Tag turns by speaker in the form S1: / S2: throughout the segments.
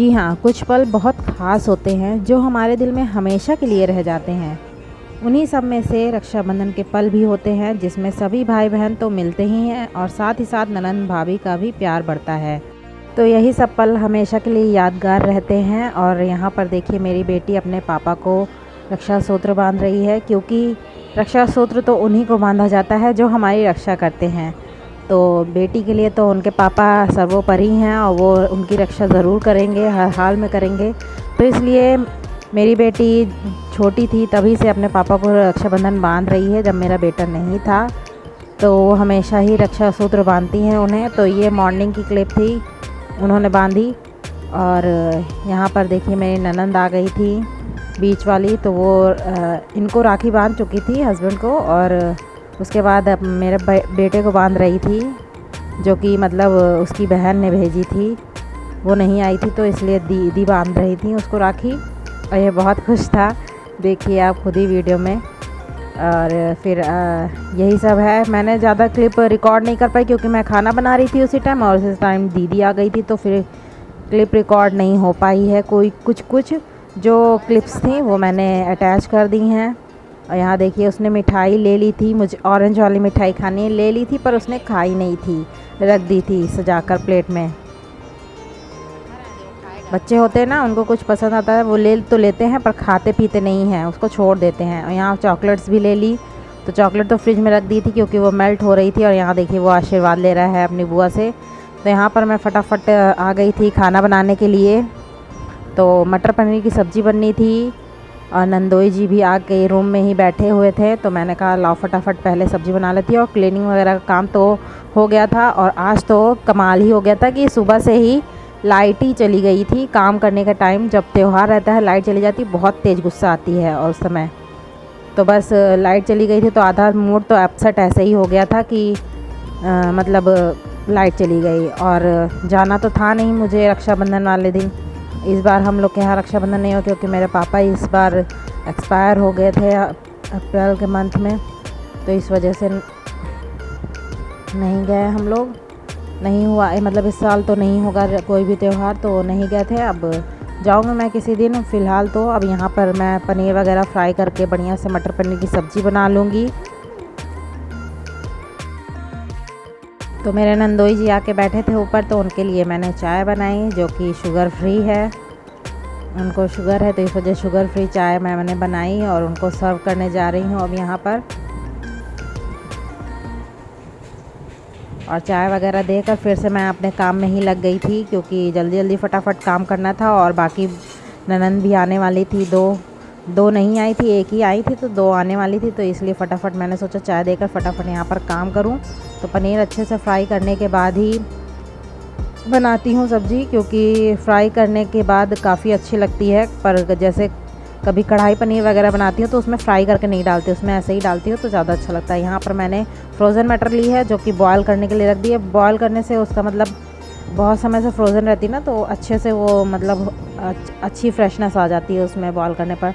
S1: जी हाँ, कुछ पल बहुत ख़ास होते हैं जो हमारे दिल में हमेशा के लिए रह जाते हैं। उन्हीं सब में से रक्षाबंधन के पल भी होते हैं जिसमें सभी भाई बहन तो मिलते ही हैं और साथ ही साथ ननंद भाभी का भी प्यार बढ़ता है। तो यही सब पल हमेशा के लिए यादगार रहते हैं। और यहाँ पर देखिए मेरी बेटी अपने पापा को रक्षा सूत्र बांध रही है, क्योंकि रक्षा सूत्र तो उन्हीं को बांधा जाता है जो हमारी रक्षा करते हैं। तो बेटी के लिए तो उनके पापा सर्वोपरि हैं और वो उनकी रक्षा ज़रूर करेंगे, हर हाल में करेंगे। तो इसलिए मेरी बेटी छोटी थी तभी से अपने पापा को रक्षाबंधन बांध रही है। जब मेरा बेटा नहीं था तो वो हमेशा ही रक्षा सूत्र बांधती हैं उन्हें। तो ये मॉर्निंग की क्लिप थी, उन्होंने बांधी। और यहाँ पर देखिए मेरी ननंद आ गई थी बीच वाली, तो वो इनको राखी बांध चुकी थी हस्बैंड को, और उसके बाद अब मेरे बेटे को बांध रही थी, जो कि मतलब उसकी बहन ने भेजी थी, वो नहीं आई थी तो इसलिए दीदी बांध रही थी उसको राखी। और ये बहुत खुश था, देखिए आप खुद ही वीडियो में। और फिर यही सब है। मैंने ज़्यादा क्लिप रिकॉर्ड नहीं कर पाई क्योंकि मैं खाना बना रही थी उसी टाइम, और उसी टाइम दीदी आ गई थी, तो फिर क्लिप रिकॉर्ड नहीं हो पाई है। कोई कुछ जो क्लिप्स थी वो मैंने अटैच कर दी हैं। और यहाँ देखिए उसने मिठाई ले ली थी, मुझे ऑरेंज वाली मिठाई खानी है, ले ली थी पर उसने खाई नहीं थी, रख दी थी सजाकर प्लेट में। बच्चे होते हैं ना, उनको कुछ पसंद आता है वो ले तो लेते हैं पर खाते पीते नहीं हैं, उसको छोड़ देते हैं। और यहाँ चॉकलेट्स भी ले ली, तो चॉकलेट तो फ्रिज में रख दी थी क्योंकि वो मेल्ट हो रही थी। और यहाँ देखिए वो आशीर्वाद ले रहा है अपनी बुआ से। तो यहाँ पर मैं फटाफट आ गई थी खाना बनाने के लिए। तो मटर पनीर की सब्ज़ी बननी थी और नंदोई जी भी आके रूम में ही बैठे हुए थे, तो मैंने कहा लाओ फटाफट पहले सब्ज़ी बना लेती है। और क्लीनिंग वगैरह का काम तो हो गया था, और आज तो कमाल ही हो गया था कि सुबह से ही लाइट ही चली गई थी। काम करने का टाइम जब त्यौहार रहता है लाइट चली जाती, बहुत तेज़ गुस्सा आती है और उस समय तो बस लाइट चली गई थी, तो आधा मूड तो अपसेट ऐसे ही हो गया था कि मतलब लाइट चली गई। और जाना तो था नहीं मुझे रक्षाबंधन वाले दिन। इस बार हम लोग के यहाँ रक्षाबंधन नहीं हो क्योंकि मेरे पापा इस बार एक्सपायर हो गए थे अप्रैल के मंथ में, तो इस वजह से नहीं गए हम लोग। नहीं हुआ, मतलब इस साल तो नहीं होगा कोई भी त्यौहार, तो नहीं गए थे। अब जाऊँगी मैं किसी दिन। फ़िलहाल तो अब यहाँ पर मैं पनीर वगैरह फ्राई करके बढ़िया से मटर पनीर की सब्ज़ी बना लूँगी। तो मेरे नंदोई जी आके बैठे थे ऊपर, तो उनके लिए मैंने चाय बनाई जो कि शुगर फ्री है। उनको शुगर है तो इस वजह शुगर फ्री चाय मैंने बनाई और उनको सर्व करने जा रही हूँ अब यहाँ पर। और चाय वगैरह देकर फिर से मैं अपने काम में ही लग गई थी क्योंकि जल्दी जल्दी फटाफट काम करना था। और बाकी ननंद भी आने वाली थी, दो नहीं आई थी, एक ही आई थी, तो दो आने वाली थी, तो इसलिए फटाफट मैंने सोचा चाय देकर फटाफट यहाँ पर काम करूँ। तो पनीर अच्छे से फ्राई करने के बाद ही बनाती हूँ सब्ज़ी, क्योंकि फ्राई करने के बाद काफ़ी अच्छी लगती है। पर जैसे कभी कढ़ाई पनीर वगैरह बनाती हूँ तो उसमें फ्राई करके नहीं डालती, उसमें ऐसे ही डालती हूँ तो ज़्यादा अच्छा लगता है। यहाँ पर मैंने फ्रोज़न मटर ली है जो कि बॉयल करने के लिए रख दी है। बॉयल करने से उसका मतलब बहुत समय से फ्रोज़न रहती है ना, तो अच्छे से वो मतलब अच्छी फ्रेशनेस आ जाती है उसमें बॉयल करने पर।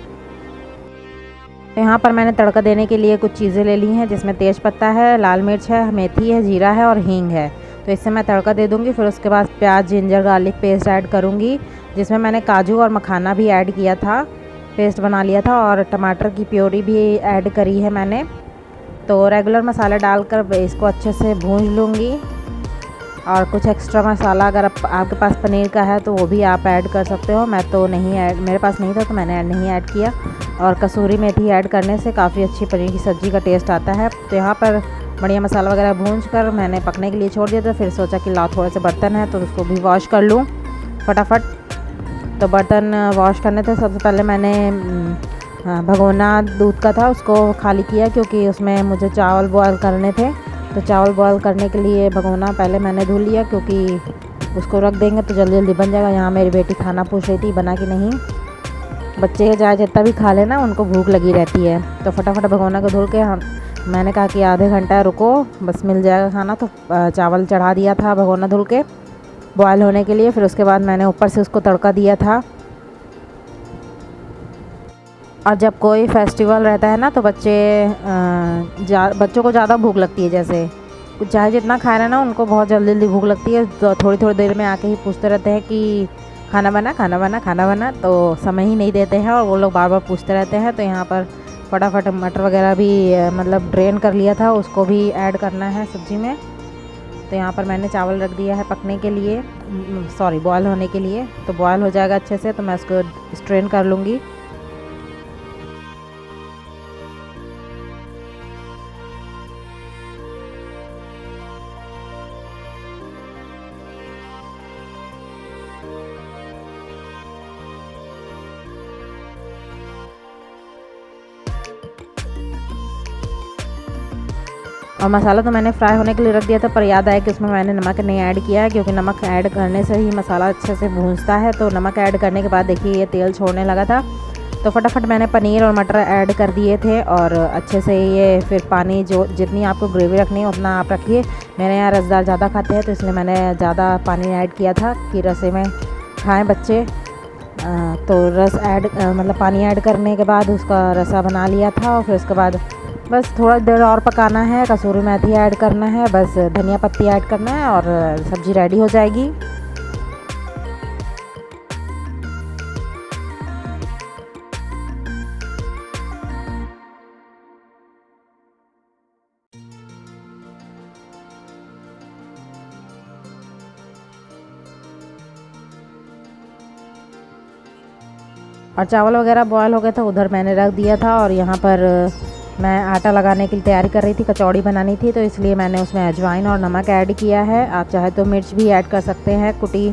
S1: यहाँ पर मैंने तड़का देने के लिए कुछ चीज़ें ले ली हैं, जिसमें तेज़ पत्ता है, लाल मिर्च है, मेथी है, जीरा है और हींग है। तो इससे मैं तड़का दे दूँगी। फिर उसके बाद प्याज, जिंजर गार्लिक पेस्ट ऐड करूँगी, जिसमें मैंने काजू और मखाना भी ऐड किया था, पेस्ट बना लिया था, और टमाटर की प्योरी भी ऐड करी है मैंने। तो रेगुलर मसाला डालकर इसको अच्छे से भून लूँगी। और कुछ एक्स्ट्रा मसाला अगर आपके पास पनीर का है तो वो भी आप ऐड कर सकते हो। मैं तो नहीं ऐड, मेरे पास नहीं था तो मैंने नहीं ऐड किया। और कसूरी मेथी ऐड करने से काफ़ी अच्छी पनीर की सब्ज़ी का टेस्ट आता है। तो यहाँ पर बढ़िया मसाला वगैरह भून कर मैंने पकने के लिए छोड़ दिया था। फिर सोचा कि लाओ थोड़े से बर्तन है तो उसको भी वॉश कर लूँ फटाफट। तो बर्तन वॉश करने थे। सबसे पहले मैंने भगोना दूध का था उसको खाली किया, क्योंकि उसमें मुझे चावल बॉयल करने थे। तो चावल बॉयल करने के लिए भगोना पहले मैंने धुल लिया, क्योंकि उसको रख देंगे तो जल्दी जल्दी बन जाएगा। यहाँ मेरी बेटी खाना पूछ रही थी बना कि नहीं। बच्चे चाहे जितना भी खा लेना उनको भूख लगी रहती है। तो फटाफट भगोना को धुल के मैंने कहा कि आधे घंटा रुको बस मिल जाएगा खाना। तो चावल चढ़ा दिया था भगोना धुल के बॉयल होने के लिए। फिर उसके बाद मैंने ऊपर से उसको तड़का दिया था। और जब कोई फेस्टिवल रहता है ना तो बच्चों को ज़्यादा भूख लगती है। जैसे चाहे जितना खाए ना उनको बहुत जल्दी जल्दी भूख लगती है, तो थोड़ी थोड़ी देर में आके ही पूछते रहते हैं कि खाना बना खाना बना खाना बना, तो समय ही नहीं देते हैं और वो लोग बार बार पूछते रहते हैं। तो यहाँ पर फटाफट मटर वगैरह भी मतलब ड्रेन कर लिया था, उसको भी ऐड करना है सब्ज़ी में। तो यहाँ पर मैंने चावल रख दिया है पकने के लिए, सॉरी बॉयल होने के लिए। तो बॉयल हो जाएगा अच्छे से तो मैं इसको स्ट्रेन कर लूँगी। और मसाला तो मैंने फ्राई होने के लिए रख दिया था, पर याद आया कि उसमें मैंने नमक नहीं ऐड किया है, क्योंकि नमक ऐड करने से ही मसाला अच्छे से भूनता है। तो नमक ऐड करने के बाद देखिए ये तेल छोड़ने लगा था, तो फटाफट मैंने पनीर और मटर ऐड कर दिए थे और अच्छे से ये फिर पानी जो जितनी आपको ग्रेवी रखनी है उतना आप रखिए। मेरे यहाँ रसदार ज़्यादा खाते हैं तो इसलिए मैंने ज़्यादा पानी ऐड किया था कि रसे में खाएँ बच्चे। तो रस ऐड मतलब पानी ऐड करने के बाद उसका रसा बना लिया था और फिर उसके बाद बस थोड़ा देर और पकाना है। कसूरी मेथी ऐड करना है, बस धनिया पत्ती ऐड करना है और सब्ज़ी रेडी हो जाएगी। और चावल वगैरह बॉयल हो गया था, उधर मैंने रख दिया था। और यहाँ पर मैं आटा लगाने की तैयारी कर रही थी, कचौड़ी बनानी थी, तो इसलिए मैंने उसमें अजवाइन और नमक ऐड किया है। आप चाहे तो मिर्च भी ऐड कर सकते हैं, कुटी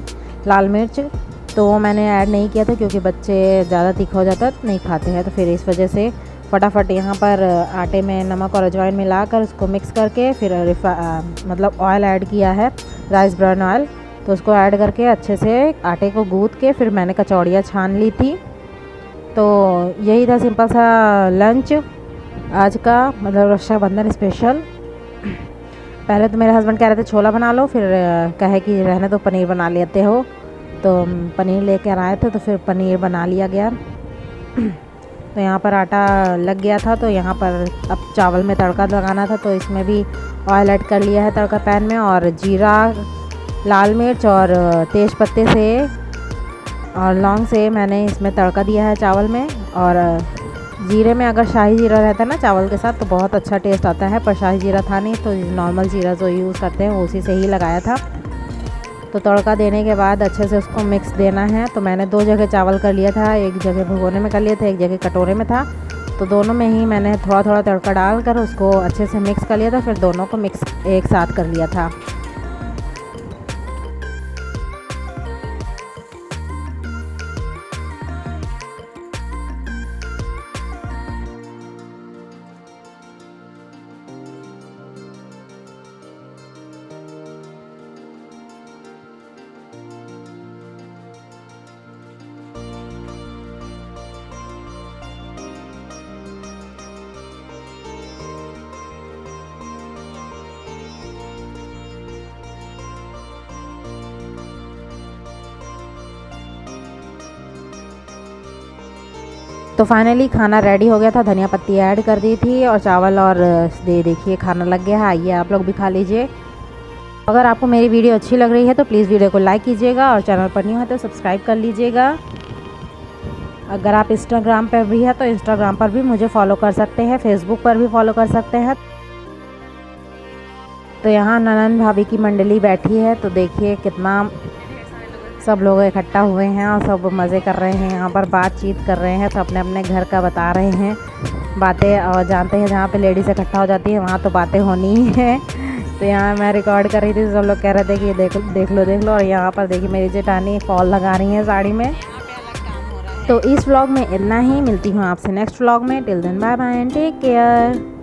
S1: लाल मिर्च, तो वो मैंने ऐड नहीं किया था क्योंकि बच्चे ज़्यादा तीखा हो जाता नहीं खाते हैं। तो फिर इस वजह से फटाफट यहाँ पर आटे में नमक और अजवाइन मिलाकर उसको मिक्स करके फिर मतलब ऑयल ऐड किया है, राइस ब्राउन ऑयल। तो उसको ऐड करके अच्छे से आटे को गूँथ के फिर मैंने कचौड़ियाँ छान ली थी। तो यही था सिंपल सा लंच आज का, मतलब रक्षाबंधन स्पेशल। पहले तो मेरे हस्बैंड कह रहे थे छोला बना लो, फिर कहे कि रहने तो पनीर बना लेते हो, तो पनीर लेकर आए थे तो फिर पनीर बना लिया गया। तो यहाँ पर आटा लग गया था, तो यहाँ पर अब चावल में तड़का लगाना था, तो इसमें भी ऑयल ऐड कर लिया है तड़का पैन में, और जीरा, लाल मिर्च और तेज़ पत्ते से और लौंग से मैंने इसमें तड़का दिया है चावल में। और जीरे में अगर शाही जीरा रहता है ना चावल के साथ तो बहुत अच्छा टेस्ट आता है, पर शाही जीरा था नहीं तो नॉर्मल जीरा जो यूज़ करते हैं उसी से ही लगाया था। तो तड़का देने के बाद अच्छे से उसको मिक्स देना है। तो मैंने 2 जगह चावल कर लिया था, एक जगह भगोने में कर लिया था, एक जगह कटोरे में था। तो दोनों में ही मैंने थोड़ा थोड़ा तड़का डालकर उसको अच्छे से मिक्स कर लिया था, फिर दोनों को मिक्स एक साथ कर लिया था। तो फाइनली खाना रेडी हो गया था, धनिया पत्ती ऐड कर दी थी और चावल, और देखिए खाना लग गया है। आइए आप लोग भी खा लीजिए। अगर आपको मेरी वीडियो अच्छी लग रही है तो प्लीज़ वीडियो को लाइक कीजिएगा और चैनल पर न्यू है तो सब्सक्राइब कर लीजिएगा। अगर आप इंस्टाग्राम पर भी है तो इंस्टाग्राम पर भी मुझे फॉलो कर सकते हैं, फेसबुक पर भी फॉलो कर सकते हैं। तो यहाँ ननन भाभी की मंडली बैठी है, तो देखिए कितना सब लोग इकट्ठा हुए हैं और सब मज़े कर रहे हैं, यहाँ पर बातचीत कर रहे हैं, तो अपने अपने घर का बता रहे हैं बातें। और जानते हैं जहाँ पे लेडीज़ इकट्ठा हो जाती है वहाँ तो बातें होनी ही है। तो यहाँ मैं रिकॉर्ड कर रही थी, सब लोग कह रहे थे कि ये देख लो। और यहाँ पर देखिए मेरी जेठानी फॉल लगा रही हैं साड़ी में। तो इस व्लॉग में इतना ही, मिलती हूँ आपसे नेक्स्ट व्लॉग में। Till then bye bye and take care.